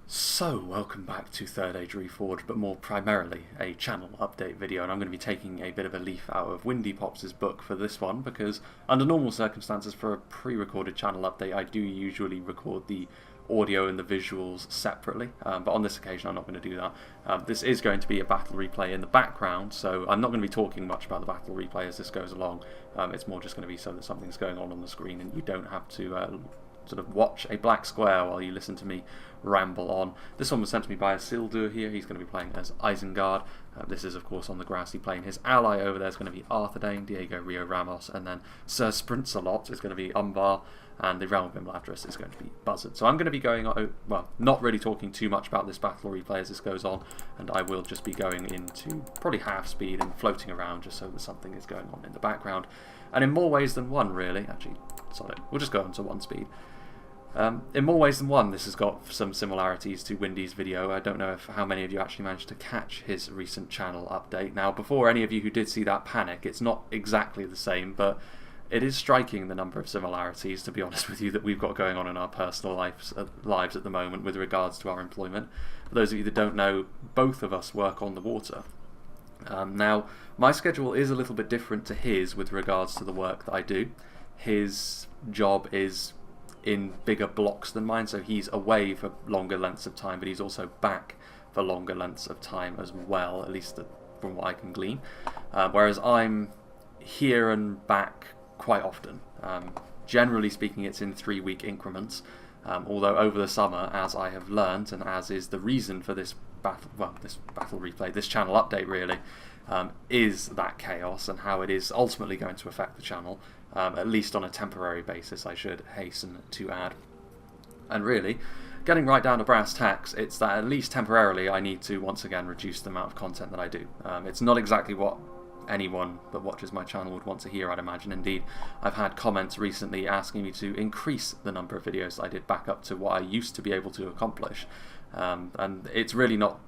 So, welcome back to Third Age Reforged, but more primarily a channel update video, and I'm going to be taking a bit of a leaf out of Windy Pops' book for this one, because under normal circumstances for a pre-recorded channel update I do usually record the audio and the visuals separately, but on this occasion I'm not going to do that. This is going to be a battle replay in the background, so I'm not going to be talking much about the battle replay as this goes along. It's more just going to be so that something's going on the screen and you don't have to sort of watch a black square while you listen to me ramble on. This one was sent to me by Isildur here. He's going to be playing as Isengard. This is of course on the grassy plain. His ally over there is going to be Arthedain, Diego Rio Ramos, and then Sir Sprincelot is going to be Umbar, and the Realm of Imladris is going to be Buzzard. So I'm going to be going, well, not really talking too much about this battle replay as this goes on, and I will just be going into probably half speed and floating around just so that something is going on in the background. And in more ways than one, really. Actually, sorry, we'll just go on to one speed. In more ways than one, this has got some similarities to Windy's video. I don't know how many of you actually managed to catch his recent channel update. Now, before any of you who did see that panic, it's not exactly the same, but it is striking the number of similarities, to be honest with you, that we've got going on in our personal lives at the moment with regards to our employment. For those of you that don't know, both of us work on the water. Now, my schedule is a little bit different to his with regards to the work that I do. His job is in bigger blocks than mine, so he's away for longer lengths of time, but he's also back for longer lengths of time as well, at least from what I can glean. Whereas I'm here and back quite often. Generally speaking, it's in 3-week increments, although over the summer, as I have learned, and as is the reason for this battle replay, this channel update really, is that chaos and how it is ultimately going to affect the channel, at least on a temporary basis, I should hasten to add. And really, getting right down to brass tacks, it's that at least temporarily I need to once again reduce the amount of content that I do. It's not exactly what anyone that watches my channel would want to hear, I'd imagine. Indeed, I've had comments recently asking me to increase the number of videos that I did back up to what I used to be able to accomplish. And it's really not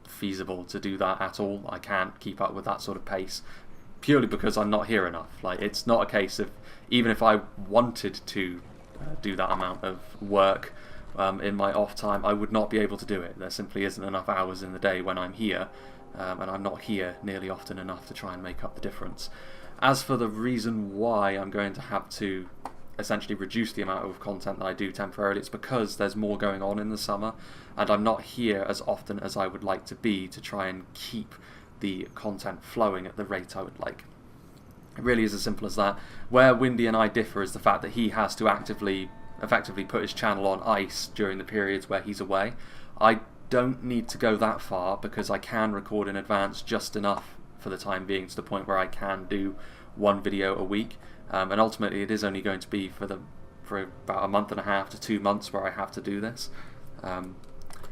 feasible to do that at all. I can't keep up with that sort of pace, purely because I'm not here enough. Like, it's not a case of, even if I wanted to do that amount of work in my off time, I would not be able to do it. There simply isn't enough hours in the day when I'm here, and I'm not here nearly often enough to try and make up the difference. As for the reason why I'm going to have to essentially reduce the amount of content that I do temporarily, it's because there's more going on in the summer, and I'm not here as often as I would like to be to try and keep the content flowing at the rate I would like. It really is as simple as that. Where Windy and I differ is the fact that he has to effectively put his channel on ice during the periods where he's away. I don't need to go that far because I can record in advance just enough for the time being, to the point where I can do one video a week, and ultimately it is only going to be for about a month and a half to 2 months where I have to do this.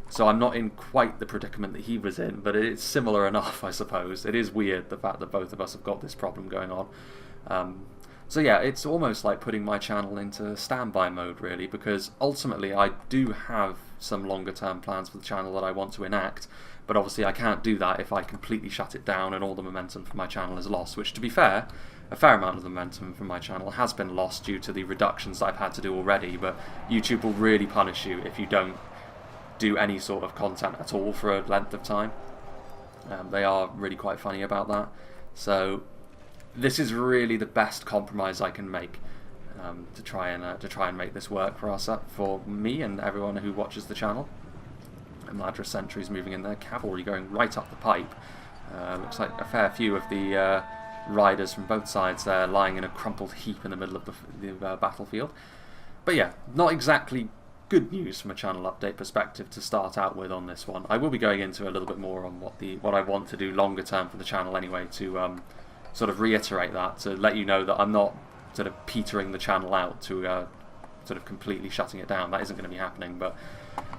So I'm not in quite the predicament that he was in, but it's similar enough, I suppose. It is weird, the fact that both of us have got this problem going on. So yeah, it's almost like putting my channel into standby mode, really, because ultimately I do have some longer term plans for the channel that I want to enact, but obviously I can't do that if I completely shut it down and all the momentum for my channel is lost, which, to be fair, a fair amount of the momentum from my channel has been lost due to the reductions that I've had to do already, but YouTube will really punish you if you don't do any sort of content at all for a length of time. They are really quite funny about that. So this is really the best compromise I can make to try and make this work for me and everyone who watches the channel. Imladris sentries moving in there, cavalry going right up the pipe. Looks like a fair few of the riders from both sides there lying in a crumpled heap in the middle of the battlefield. But yeah, not exactly good news from a channel update perspective to start out with on this one. I will be going into a little bit more on what I want to do longer term for the channel anyway, to sort of reiterate that, to let you know that I'm not sort of petering the channel out to sort of completely shutting it down. That isn't going to be happening, but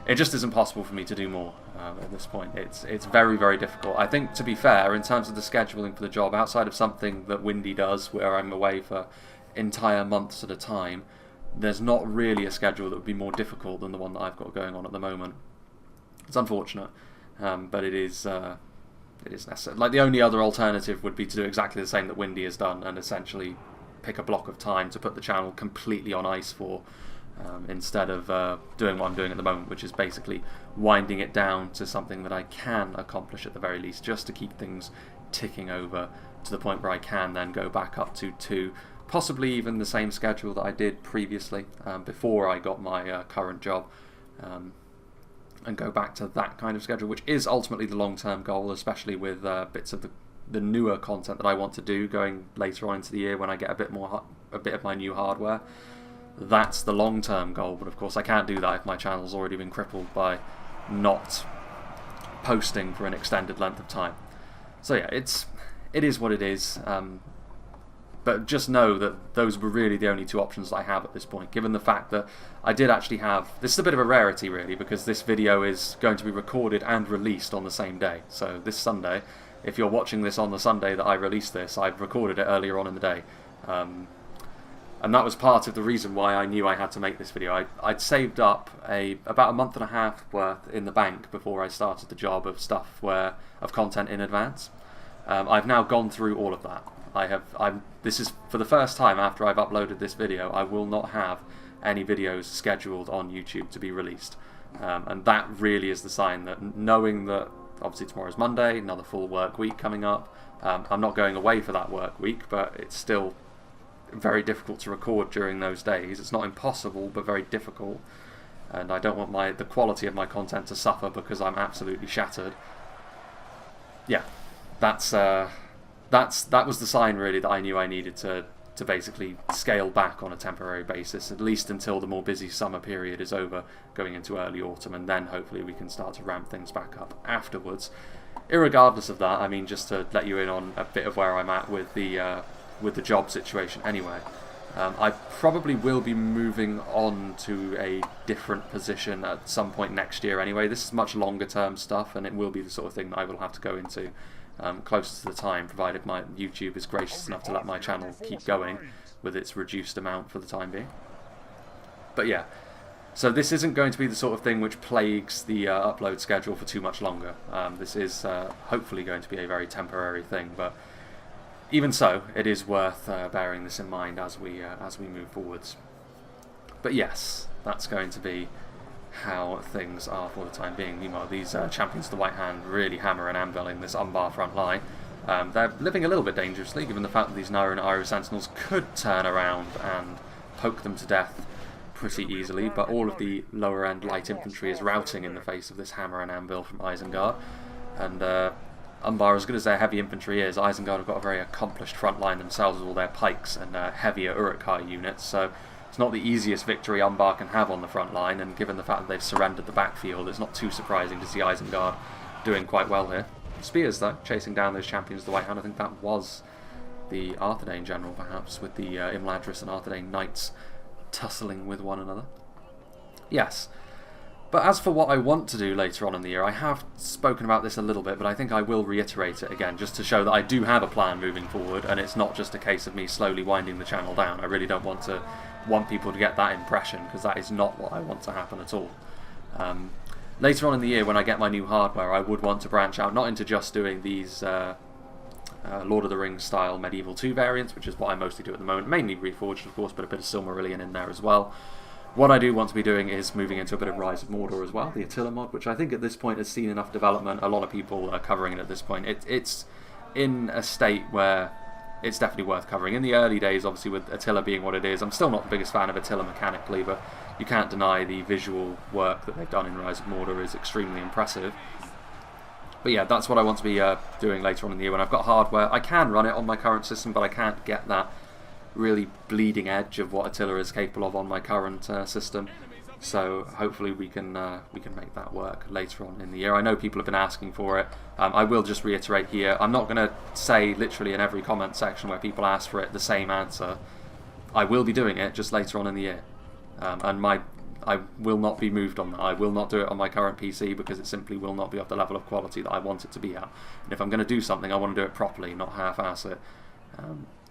it just isn't possible for me to do more at this point. It's very, very difficult. I think, to be fair, in terms of the scheduling for the job, outside of something that Windy does where I'm away for entire months at a time, there's not really a schedule that would be more difficult than the one that I've got going on at the moment. It's unfortunate, but it is necessary. Like, the only other alternative would be to do exactly the same that Windy has done, and essentially pick a block of time to put the channel completely on ice for, instead of doing what I'm doing at the moment, which is basically winding it down to something that I can accomplish at the very least, just to keep things ticking over to the point where I can then go back up to 2, possibly even the same schedule that I did previously before I got my current job, and go back to that kind of schedule, which is ultimately the long-term goal, especially with bits of the newer content that I want to do going later on into the year when I get a bit of my new hardware. That's the long-term goal, but of course I can't do that if my channel's already been crippled by not posting for an extended length of time. So yeah, it is what it is, but just know that those were really the only 2 options that I have at this point, given the fact that I did actually have... This is a bit of a rarity really, because this video is going to be recorded and released on the same day. So this Sunday, if you're watching this on the Sunday that I released this, I've recorded it earlier on in the day. And that was part of the reason why I knew I had to make this video. I'd saved up about a month and a half worth in the bank before I started the job of content in advance. I've now gone through all of that. This is for the first time after I've uploaded this video. I will not have any videos scheduled on YouTube to be released, and that really is the sign that, knowing that obviously tomorrow's Monday, another full work week coming up. I'm not going away for that work week, but it's still very difficult to record during those days. It's not impossible, but very difficult, and I don't want the quality of my content to suffer because I'm absolutely shattered. Yeah, that was the sign really that I knew I needed to basically scale back on a temporary basis, at least until the more busy summer period is over, going into early autumn, and then hopefully we can start to ramp things back up afterwards. Irregardless of that, I mean, just to let you in on a bit of where I'm at with the job situation anyway, I probably will be moving on to a different position at some point next year anyway. This is much longer term stuff, and it will be the sort of thing that I will have to go into closer to the time, provided my YouTube is gracious enough to let my channel keep going with its reduced amount for the time being. But yeah, so this isn't going to be the sort of thing which plagues the upload schedule for too much longer. This is hopefully going to be a very temporary thing, but even so, it is worth bearing this in mind as we move forwards. But yes, that's going to be how things are for the time being. Meanwhile, these champions of the White Hand really hammer and anviling this Umbar front line. They're living a little bit dangerously, given the fact that these Naira and Iroh Sentinels could turn around and poke them to death pretty easily, but all of the lower end light infantry is routing in the face of this hammer and anvil from Isengard. And Umbar, as good as their heavy infantry is, Isengard have got a very accomplished front line themselves with all their pikes and heavier Uruk-hai units, so it's not the easiest victory Umbar can have on the front line, and given the fact that they've surrendered the backfield, it's not too surprising to see Isengard doing quite well here. Spears, though, chasing down those champions of the White Hand. I think that was the Arthedain general, perhaps, with the Imladris and Arthedain knights tussling with one another. Yes. But as for what I want to do later on in the year, I have spoken about this a little bit, but I think I will reiterate it again, just to show that I do have a plan moving forward, and it's not just a case of me slowly winding the channel down. I really don't want people to get that impression, because that is not what I want to happen at all. Later on in the year, when I get my new hardware, I would want to branch out, not into just doing these Lord of the Rings style Medieval 2 variants, which is what I mostly do at the moment, mainly Reforged of course, but a bit of Silmarillion in there as well. What I do want to be doing is moving into a bit of Rise of Mordor as well, the Attila mod, which I think at this point has seen enough development. A lot of people are covering it at this point. It's in a state where it's definitely worth covering. In the early days, obviously, with Attila being what it is, I'm still not the biggest fan of Attila mechanically, but you can't deny the visual work that they've done in Rise of Mordor is extremely impressive. But yeah, that's what I want to be doing later on in the year when I've got hardware. I can run it on my current system, but I can't get that really bleeding edge of what Attila is capable of on my current system. So hopefully we can make that work later on in the year. I know people have been asking for it. I will just reiterate here, I'm not going to say literally in every comment section where people ask for it the same answer. I will be doing it just later on in the year. And I will not be moved on that. I will not do it on my current PC because it simply will not be of the level of quality that I want it to be at. And if I'm going to do something, I want to do it properly, not half-ass it.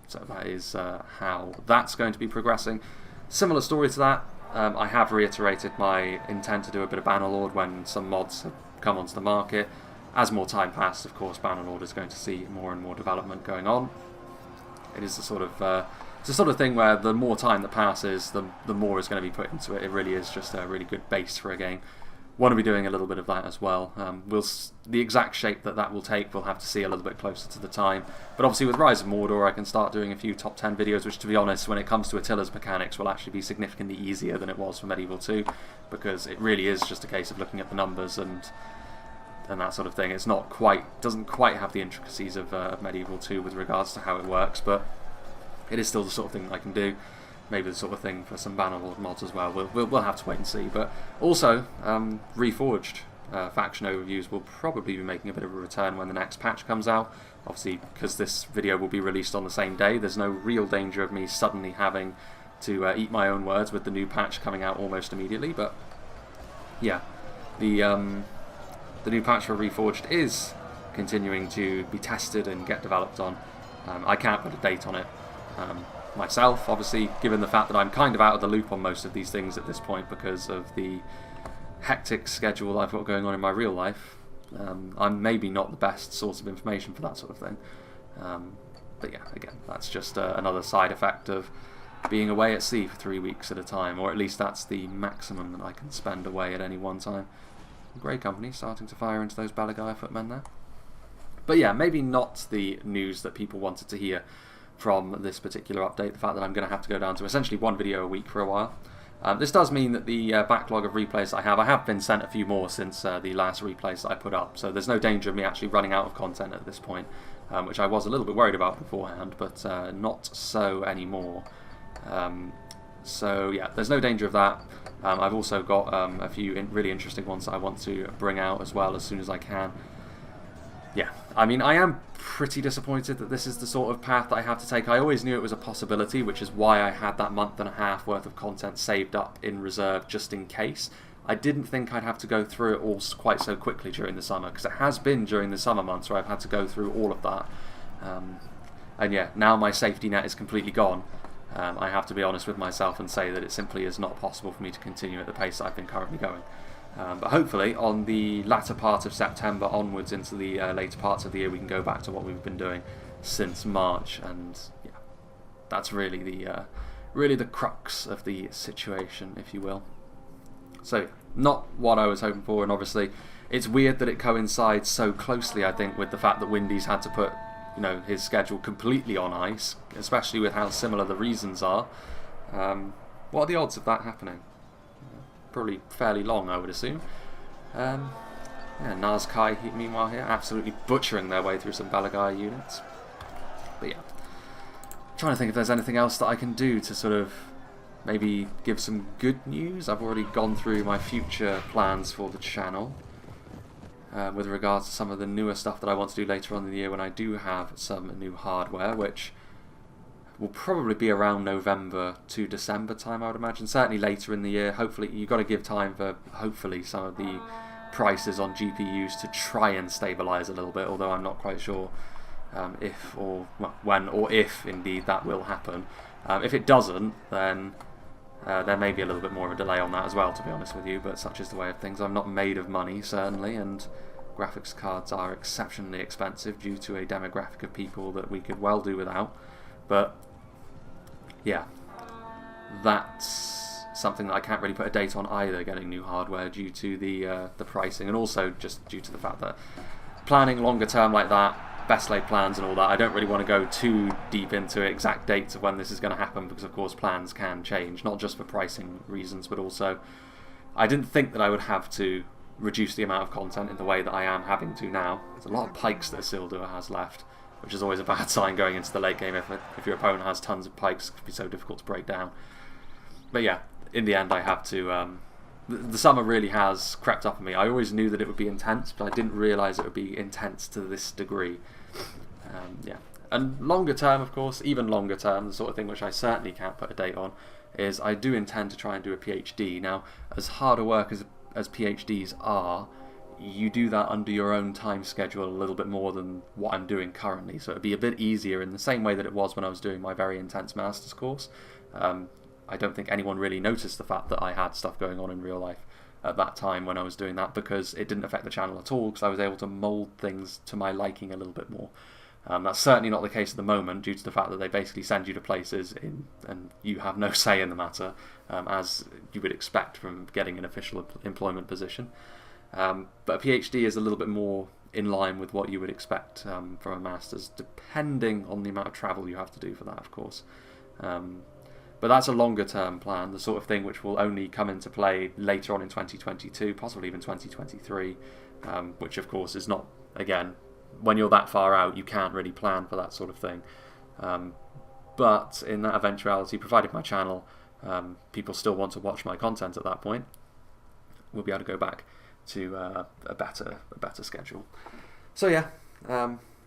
So that is how that's going to be progressing. Similar story to that, I have reiterated my intent to do a bit of Bannerlord when some mods have come onto the market. As more time passes, of course, Bannerlord is going to see more and more development going on. It is the sort of it's the sort of thing where the more time that passes, the more is going to be put into it. It really is just a really good base for a game. Want to be doing a little bit of that as well. The exact shape that will take, we'll have to see a little bit closer to the time. But obviously with Rise of Mordor, I can start doing a few top 10 videos, which, to be honest, when it comes to Attila's mechanics, will actually be significantly easier than it was for Medieval 2, because it really is just a case of looking at the numbers and that sort of thing. It's not quite, doesn't quite have the intricacies of Medieval 2 with regards to how it works, but it is still the sort of thing that I can do. Maybe the sort of thing for some Bannerlord mods as well. We'll have to wait and see. But also, Reforged faction overviews will probably be making a bit of a return when the next patch comes out. Obviously, because this video will be released on the same day, there's no real danger of me suddenly having to eat my own words with the new patch coming out almost immediately. But yeah, the new patch for Reforged is continuing to be tested and get developed on. I can't put a date on it myself, obviously, given the fact that I'm kind of out of the loop on most of these things at this point because of the hectic schedule I've got going on in my real life. I'm maybe not the best source of information for that sort of thing. But yeah, again, that's just another side effect of being away at sea for 3 weeks at a time, or at least that's the maximum that I can spend away at any one time. Grey Company starting to fire into those Balagai footmen there. But yeah, maybe not the news that people wanted to hear from this particular update, the fact that I'm going to have to go down to essentially one video a week for a while. This does mean that the backlog of replays I have been sent a few more since the last replays that I put up, so there's no danger of me actually running out of content at this point, which I was a little bit worried about beforehand, but not so anymore. So yeah, there's no danger of that. I've also got a few really interesting ones that I want to bring out as well as soon as I can. Yeah, I mean, I am pretty disappointed that this is the sort of path that I have to take. I always knew it was a possibility, which is why I had that month and a half worth of content saved up in reserve just in case. I didn't think I'd have to go through it all quite so quickly during the summer, because it has been during the summer months where I've had to go through all of that. And yeah, now my safety net is completely gone. I have to be honest with myself and say that it simply is not possible for me to continue at the pace that I've been currently going. But hopefully on the latter part of September onwards into the later parts of the year, we can go back to what we've been doing since March, and yeah, that's really the crux of the situation, if you will. So not what I was hoping for, and obviously it's weird that it coincides so closely, I think, with the fact that Windy's had to put his schedule completely on ice, especially with how similar the reasons are. What are the odds of that happening? Probably fairly long, I would assume. Yeah, Nazkai, meanwhile, here, absolutely butchering their way through some Balagai units. But yeah, trying to think if there's anything else that I can do to sort of maybe give some good news. I've already gone through my future plans for the channel with regards to some of the newer stuff that I want to do later on in the year when I do have some new hardware, which will probably be around November to December time, I would imagine. Certainly later in the year. Hopefully, you've got to give time for hopefully some of the prices on GPUs to try and stabilise a little bit, although I'm not quite sure when or if indeed that will happen. If it doesn't, then there may be a little bit more of a delay on that as well, to be honest with you, but such is the way of things. I'm not made of money, certainly, and graphics cards are exceptionally expensive due to a demographic of people that we could well do without. But yeah, that's something that I can't really put a date on either, getting new hardware, due to the pricing, and also just due to the fact that planning longer term like that, best laid plans and all that, I don't really want to go too deep into exact dates of when this is going to happen, because of course plans can change, not just for pricing reasons, but also I didn't think that I would have to reduce the amount of content in the way that I am having to now. There's a lot of pikes that Isildur has left, which is always a bad sign going into the late game. If your opponent has tons of pikes, it can be so difficult to break down. But yeah, in the end I have to... the summer really has crept up on me. I always knew that it would be intense, but I didn't realise it would be intense to this degree. Yeah, and longer term, of course, even longer term, the sort of thing which I certainly can't put a date on, is I do intend to try and do a PhD. Now, as hard a work as PhDs are, you do that under your own time schedule a little bit more than what I'm doing currently, so it'd be a bit easier in the same way that it was when I was doing my very intense master's course. I don't think anyone really noticed the fact that I had stuff going on in real life at that time when I was doing that, because it didn't affect the channel at all, because I was able to mould things to my liking a little bit more. That's certainly not the case at the moment, due to the fact that they basically send you to places and you have no say in the matter, as you would expect from getting an official employment position. But a PhD is a little bit more in line with what you would expect from a master's, depending on the amount of travel you have to do for that, of course. But that's a longer term plan, the sort of thing which will only come into play later on in 2022, possibly even 2023, which of course is not, again, when you're that far out, you can't really plan for that sort of thing. But in that eventuality, provided my channel, people still want to watch my content at that point, we'll be able to go back to a better schedule. So yeah,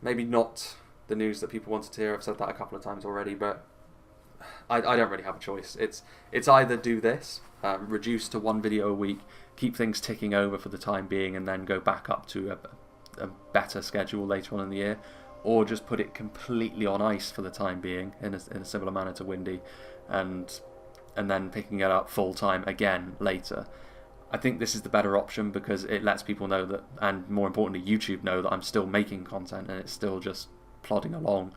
maybe not the news that people wanted to hear. I've said that a couple of times already, but I don't really have a choice. It's either do this, reduce to one video a week, keep things ticking over for the time being, and then go back up to a better schedule later on in the year, or just put it completely on ice for the time being in a similar manner to Windy, and then picking it up full time again later. I think this is the better option because it lets people know that, and more importantly YouTube know that I'm still making content and it's still just plodding along,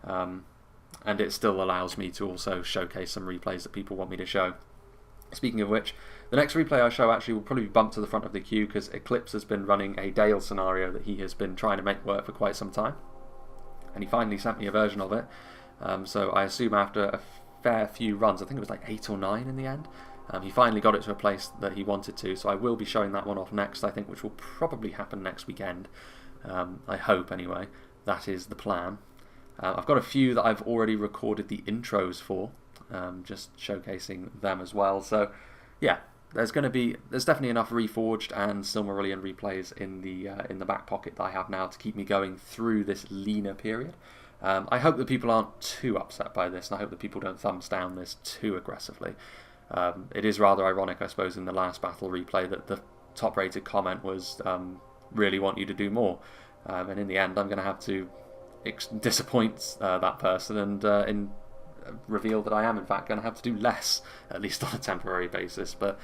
and it still allows me to also showcase some replays that people want me to show. Speaking of which, the next replay I show actually will probably be bumped to the front of the queue because Eclipse has been running a Dale scenario that he has been trying to make work for quite some time, and he finally sent me a version of it. So I assume after a fair few runs, I think it was like 8 or 9 in the end, he finally got it to a place that he wanted to. So I will be showing that one off next, I think, which will probably happen next weekend. I hope anyway. That is the plan. I've got a few that I've already recorded the intros for, just showcasing them as well. So yeah, there's definitely enough Reforged and Silmarillion replays in the back pocket that I have now to keep me going through this leaner period. I hope that people aren't too upset by this, and I hope that people don't thumbs down this too aggressively. It is rather ironic, I suppose, in the last battle replay that the top rated comment was really want you to do more, and in the end I'm going to have to disappoint that person and reveal that I am in fact going to have to do less, at least on a temporary basis. But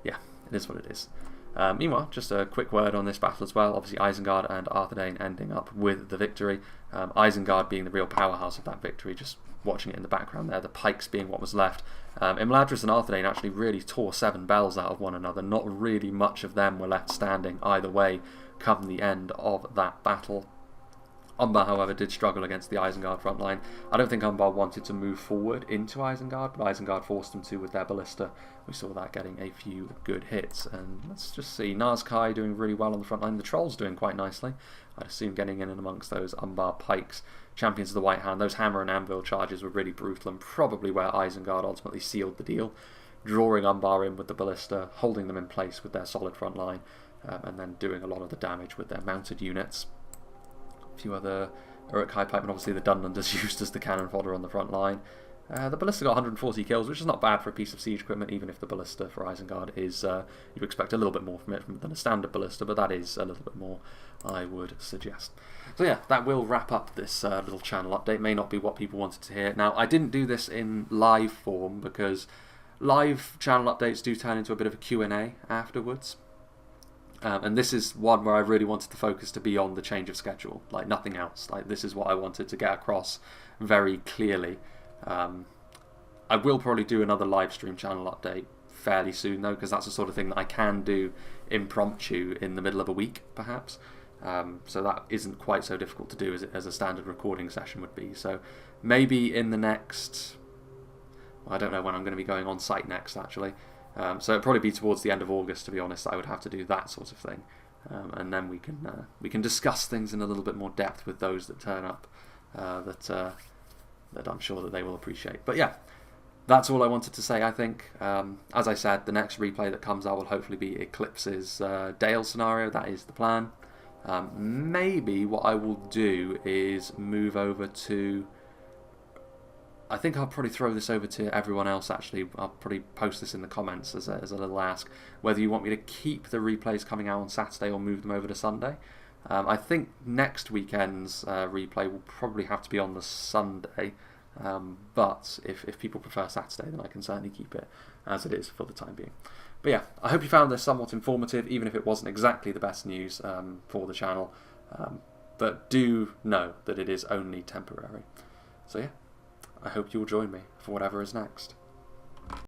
yeah, it is what it is. Meanwhile, just a quick word on this battle as well. Obviously Isengard and Arthedain ending up with the victory. Isengard being the real powerhouse of that victory, just watching it in the background there, the pikes being what was left. Imladris and Arthedain actually really tore 7 bells out of one another. Not really much of them were left standing either way come the end of that battle. Umbar, however, did struggle against the Isengard front line. I don't think Umbar wanted to move forward into Isengard, but Isengard forced them to with their ballista. We saw that getting a few good hits. And let's just see, Nazkai doing really well on the front line. The Trolls doing quite nicely. I'd assume getting in and amongst those Umbar pikes. Champions of the White Hand, those hammer and anvil charges were really brutal and probably where Isengard ultimately sealed the deal. Drawing Umbar in with the ballista, holding them in place with their solid front line, and then doing a lot of the damage with their mounted units. A few other Uruk-hai pikemen, obviously the Dunlanders used as the cannon fodder on the front line. The ballista got 140 kills, which is not bad for a piece of siege equipment, even if the ballista for Isengard is, you expect a little bit more from it than a standard ballista, but that is a little bit more, I would suggest. So yeah, that will wrap up this little channel update. May not be what people wanted to hear. Now, I didn't do this in live form because live channel updates do turn into a bit of a Q&A afterwards. And this is one where I really wanted the focus to be on the change of schedule, like nothing else. Like, this is what I wanted to get across very clearly. I will probably do another live stream channel update fairly soon though, because that's the sort of thing that I can do impromptu in the middle of a week perhaps. So that isn't quite so difficult to do as a standard recording session would be. So maybe in the next, I don't know when I'm going to be going on site next actually. So it'll probably be towards the end of August, to be honest. I would have to do that sort of thing, and then we can discuss things in a little bit more depth with those that turn up, that I'm sure that they will appreciate. But yeah, that's all I wanted to say. I think, as I said, the next replay that comes out will hopefully be Eclipse's Dale scenario. That is the plan. Maybe what I will do is move over to, I think I'll probably throw this over to everyone else actually. I'll probably post this in the comments as a little ask, whether you want me to keep the replays coming out on Saturday or move them over to Sunday. I think next weekend's replay will probably have to be on the Sunday, but if people prefer Saturday, then I can certainly keep it as it is for the time being. But yeah, I hope you found this somewhat informative, even if it wasn't exactly the best news for the channel. but do know that it is only temporary. So yeah, I hope you'll join me for whatever is next.